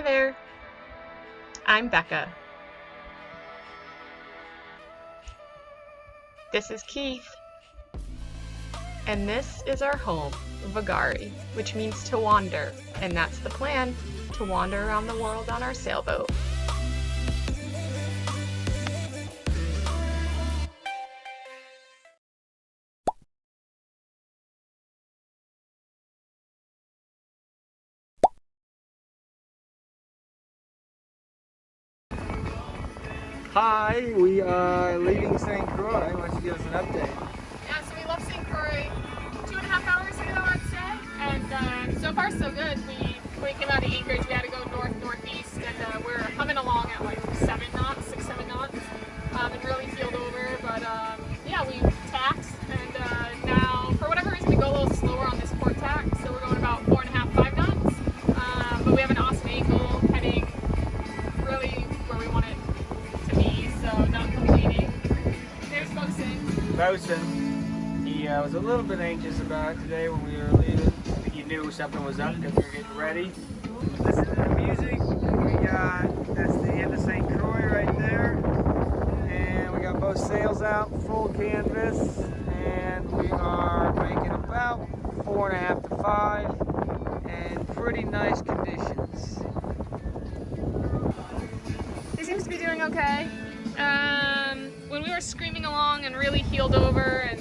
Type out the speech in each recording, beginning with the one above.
Hey there, I'm Becca. This is Keith. And this is our home, Vagari, which means to wander. And that's the plan, to wander around the world on our sailboat. Hi, we are leaving St. Croix. Why don't you give us an update? Yeah, so we left St. Croix 2.5 hours ago, I'd say. And so far, so good. When we came out of Anchorage, we had to go northeast, and we're humming along at like 7 knots, 6-7 knots, and really heeled over. But yeah, we tacked, and now, for whatever reason, we go a little slower on this port tack, so we're going about 4.5, 5 knots. But we have an awesome angle heading really where we want it to be, so not complaining. There's Bosun. He was a little bit anxious about it today when we were leaving. I think he knew something was up because we were getting ready. Listen to the music. That's the end of St. Croix right there. And we got both sails out, full canvas. And we are making about 4.5 to 5 and pretty nice conditions. He seems to be doing okay. When we were screaming along and really heeled over and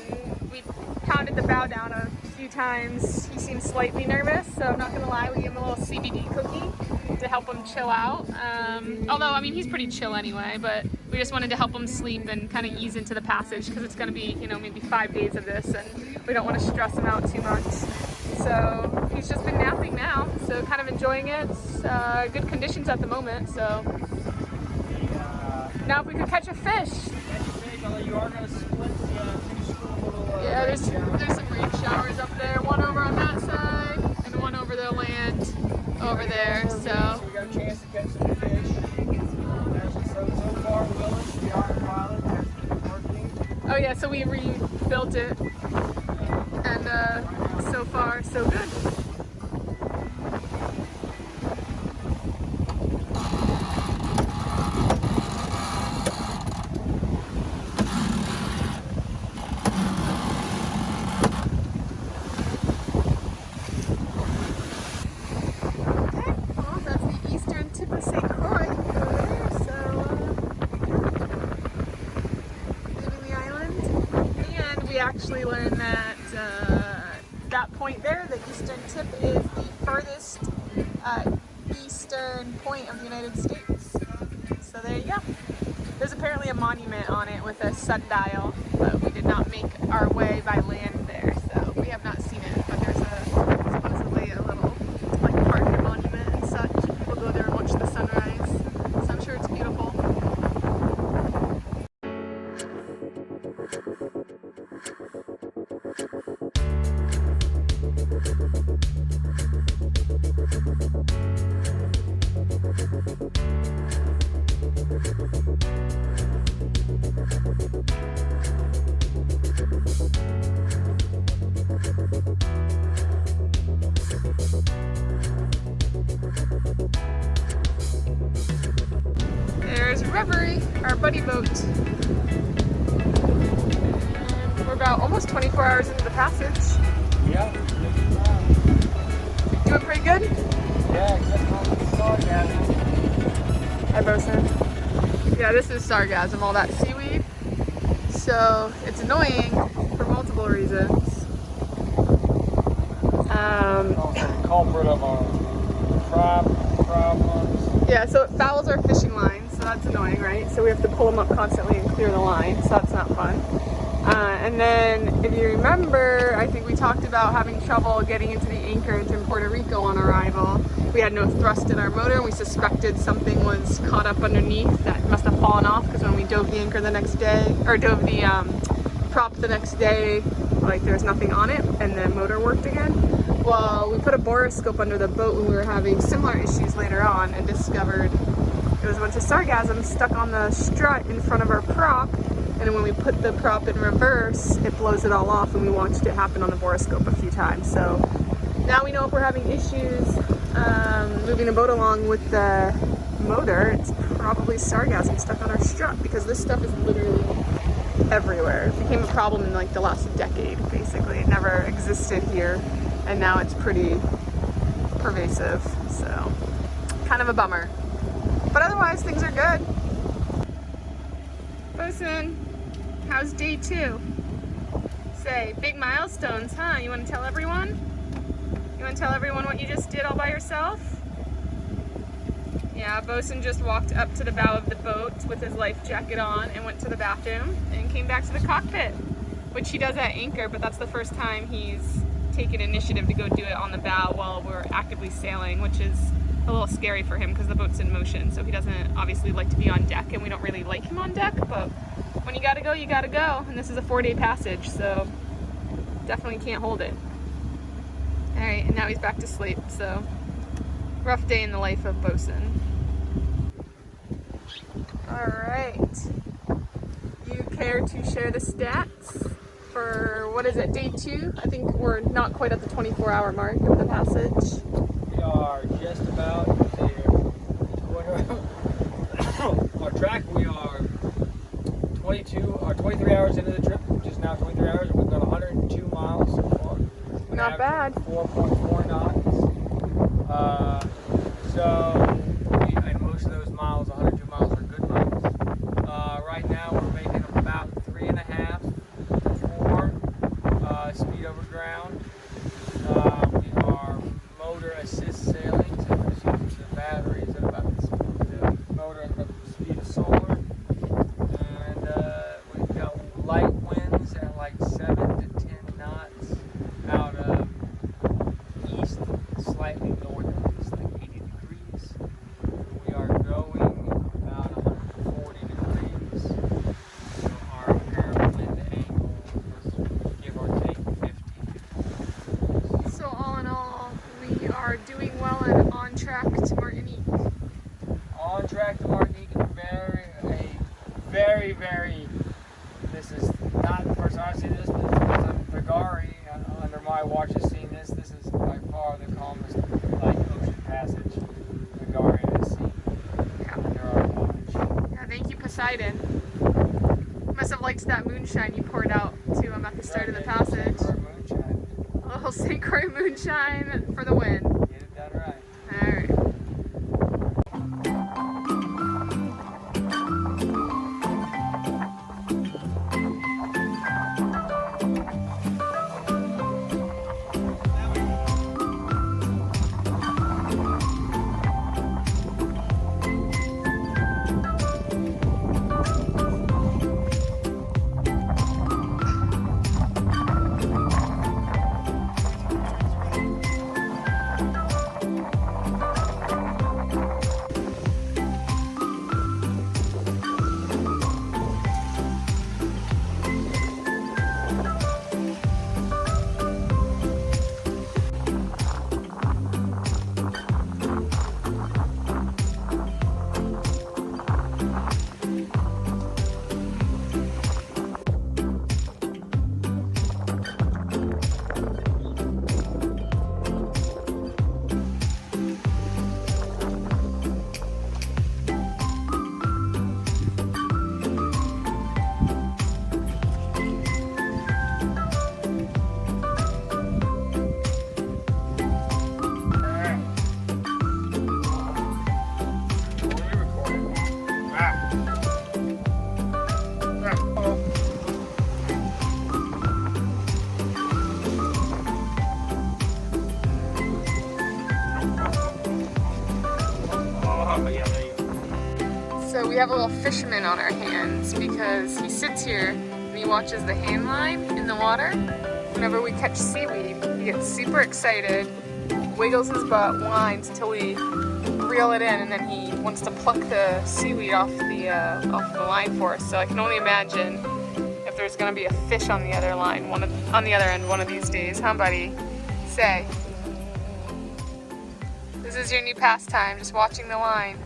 we pounded the bow down a few times, he seemed slightly nervous, so I'm not gonna lie, we gave him a little CBD cookie to help him chill out. Although, I mean, he's pretty chill anyway, but we just wanted to help him sleep and kind of ease into the passage because it's gonna be, maybe 5 days of this, and we don't want to stress him out too much. So he's just been napping now, so kind of enjoying it. It's, good conditions at the moment, so. Now if we could catch a fish. Although you are going to split the little yeah, there's some rain showers up there. One over on that side and one over the land over there. So we got a chance to catch some fish. So far, Willis, the autopilot, has been working. oh yeah, so we rebuilt it, and so far so good. Actually learned that that point there, the eastern tip, is the furthest eastern point of the United States. So there you go. There's apparently a monument on it with a sundial, but we did not make our way by land there, so we have not seen it. But there's supposedly a little like park and monument and such. People go there and watch the sunrise, so I'm sure it's beautiful. There's Reverie, our buddy boat. And we're about almost 24 hours into the passage. Yeah. Doing pretty good? Yeah, except for the sargassum. Hi, Bosun. Yeah, this is sargassum, all that seaweed. So it's annoying for multiple reasons. Also the culprit of our problems. Yeah, so it fouls our fishing lines, so that's annoying, right? So we have to pull them up constantly and clear the line, so that's not fun. And then, if you remember, I think we talked about having trouble getting into the anchorage in Puerto Rico on arrival. We had no thrust in our motor, and we suspected something was caught up underneath that must have fallen off, because when we dove the anchor the next day, or dove the prop the next day, like there was nothing on it, and the motor worked again. Well, we put a borescope under the boat when we were having similar issues later on, and discovered it was a bunch of sargassum stuck on the strut in front of our prop, and then when we put the prop in reverse, it blows it all off, and we watched it happen on the borescope a few times. So now we know if we're having issues moving a boat along with the motor, it's probably sargassum stuck on our strap because this stuff is literally everywhere. It became a problem in like the last decade, basically. It never existed here, and now it's pretty pervasive, so kind of a bummer. But otherwise, things are good. Bosun, how's day 2? Say, big milestones, huh? You want to tell everyone? You want to tell everyone what you just did all by yourself? Yeah, Bosun just walked up to the bow of the boat with his life jacket on and went to the bathroom and came back to the cockpit, which he does at anchor, but that's the first time he's taken initiative to go do it on the bow while we're actively sailing, which is a little scary for him because the boat's in motion, so he doesn't obviously like to be on deck, and we don't really like him on deck, but when you gotta go, you gotta go, and this is a 4-day passage, so definitely can't hold it. Alright, and now he's back to sleep, so rough day in the life of Bosun. Alright, you care to share the stats for, what is it, day 2? I think we're not quite at the 24-hour mark of the passage. We are just about there. Our track, we are 23 hours into the trip, which is now 23 hours, and we've done 102 miles so far. Not bad. 4.4 knots. And most of those miles, 102 miles, are good miles. Right now, we're making about 3.5 to 4 speed over ground. We are motor assist sailing, so we're just using the batteries at about the motor at about the speed of solar. And we've got light winds at like 7 to 10 knots out of east, slightly northeast, like 80 degrees. We are going about 140 degrees. So our apparent wind angle was give or take 50. So all in all, we are doing well and on track to Martinique. On track to Martinique, very, this is not the first time I've seen this, but because I'm Vagari, under my watch has seen this. This is by far the calmest ocean passage Vagari has seen under our watch. Yeah, thank you, Poseidon. Must have liked that moonshine you poured out to him at the start of the passage. Moonshine. A little St. Croix moonshine for the win. Get it done right. Alright. So we have a little fisherman on our hands because he sits here and he watches the hand line in the water. Whenever we catch seaweed, he gets super excited, wiggles his butt, whines until we reel it in, and then he wants to pluck the seaweed off the line for us. So I can only imagine if there's gonna be a fish on the other line, on the other end one of these days, huh, buddy? Say. This is your new pastime, just watching the line.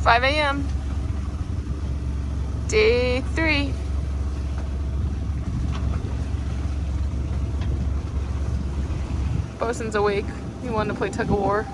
5 a.m. Day 3. Bosun's awake. He wanted to play tug of war.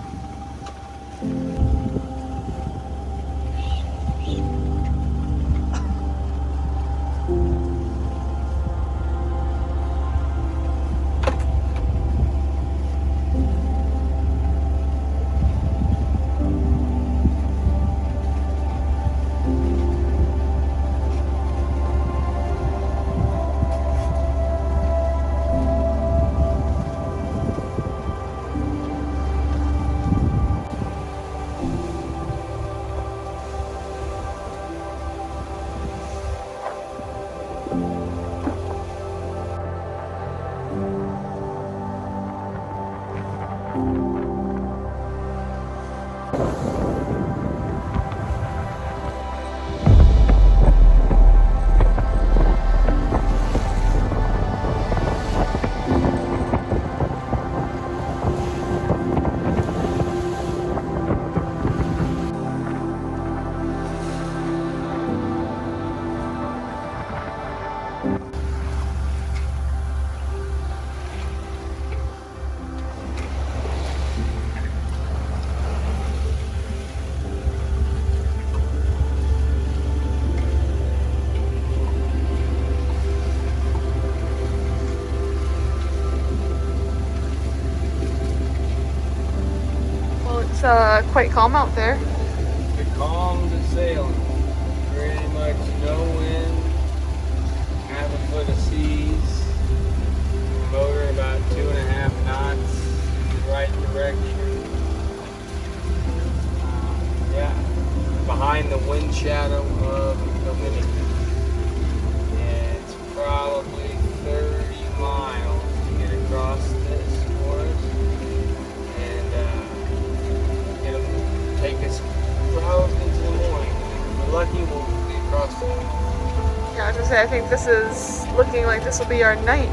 It's quite calm out there. It calms as sailing. Pretty much no wind, half a foot of seas, motor about 2.5 knots in the right direction. Yeah, behind the wind shadow of the Dominican. And it's probably 30 miles to get across this forest. Take us probably into the morning. If we're lucky, we'll be across the morning. Yeah, I was gonna say, I think this is looking like this will be our night.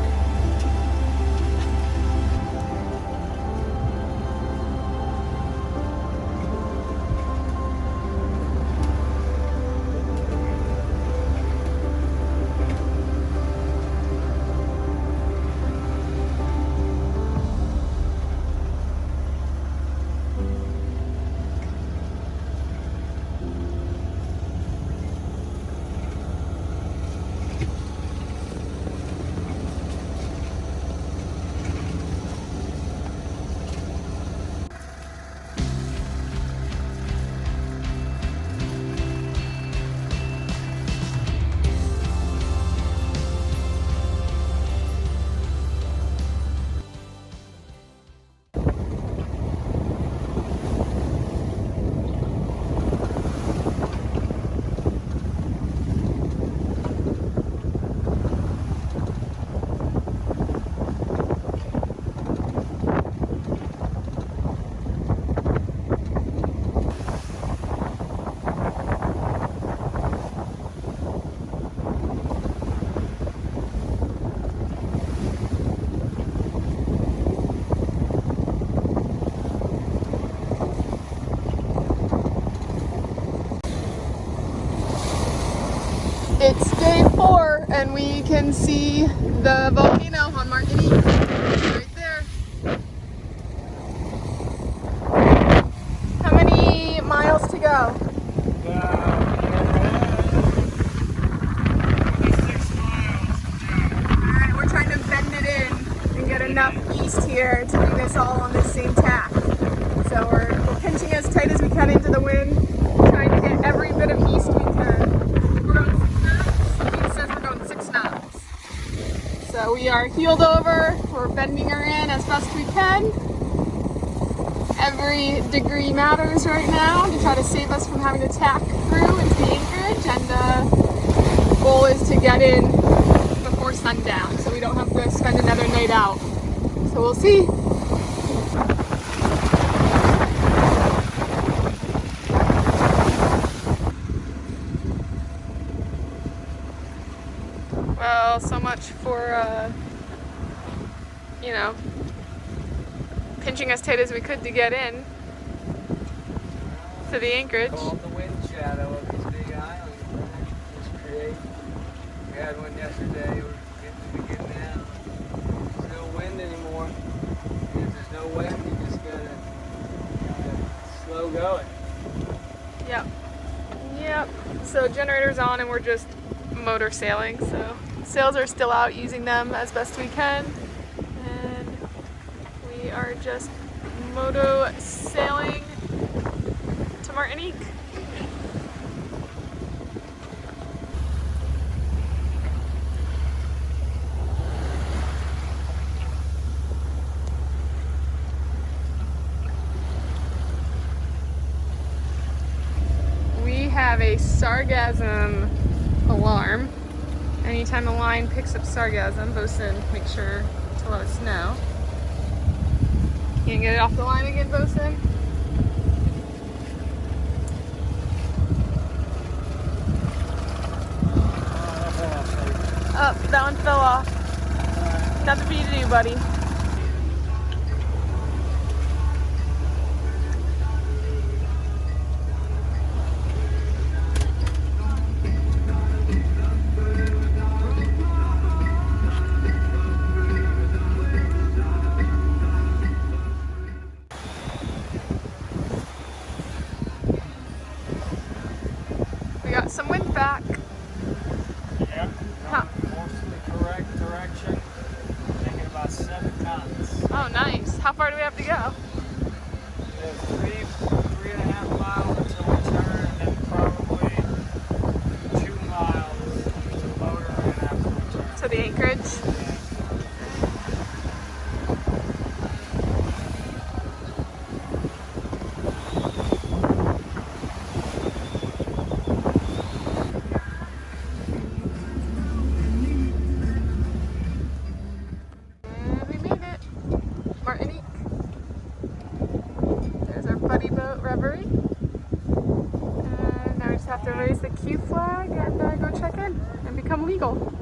It's day 4 and we can see the volcano on Martinique right there. How many miles to go? 6 miles. Alright, we're trying to bend it in and get enough east here to do this all on the same tack. So we're pinching as tight as we can into the wind, trying to get every bit of east we can. So we are heeled over, we're bending her in as best we can. Every degree matters right now to try to save us from having to tack through into the anchorage, and the goal is to get in before sundown so we don't have to spend another night out. So we'll see. Well, so much for, you know, pinching as tight as we could to get in to the anchorage. Called the wind shadow of these big islands. Just create. We had one yesterday. We're getting to begin now. There's no wind anymore. And if there's no wind, you just gotta slow going. Yep. Yep. So generator's on and we're just motor sailing. So sails are still out, using them as best we can. And we are just moto sailing to Martinique. We have a sargassum alarm. Anytime the line picks up sargassum, bosun, make sure to let us know. You can get it off the line again, bosun? Oh, that one fell off. Nothing for you to do, buddy. We got some wind back. Yep. Huh. Most of the correct direction. Making about 7 knots. Oh, nice. How far do we have to go? We have 3.5 miles until we turn, and then probably 2 miles to motor in after we turn. To the anchorage? And we made it. Martinique. There's our buddy boat, Reverie. And now we just have to raise the Q flag and go check in and become legal.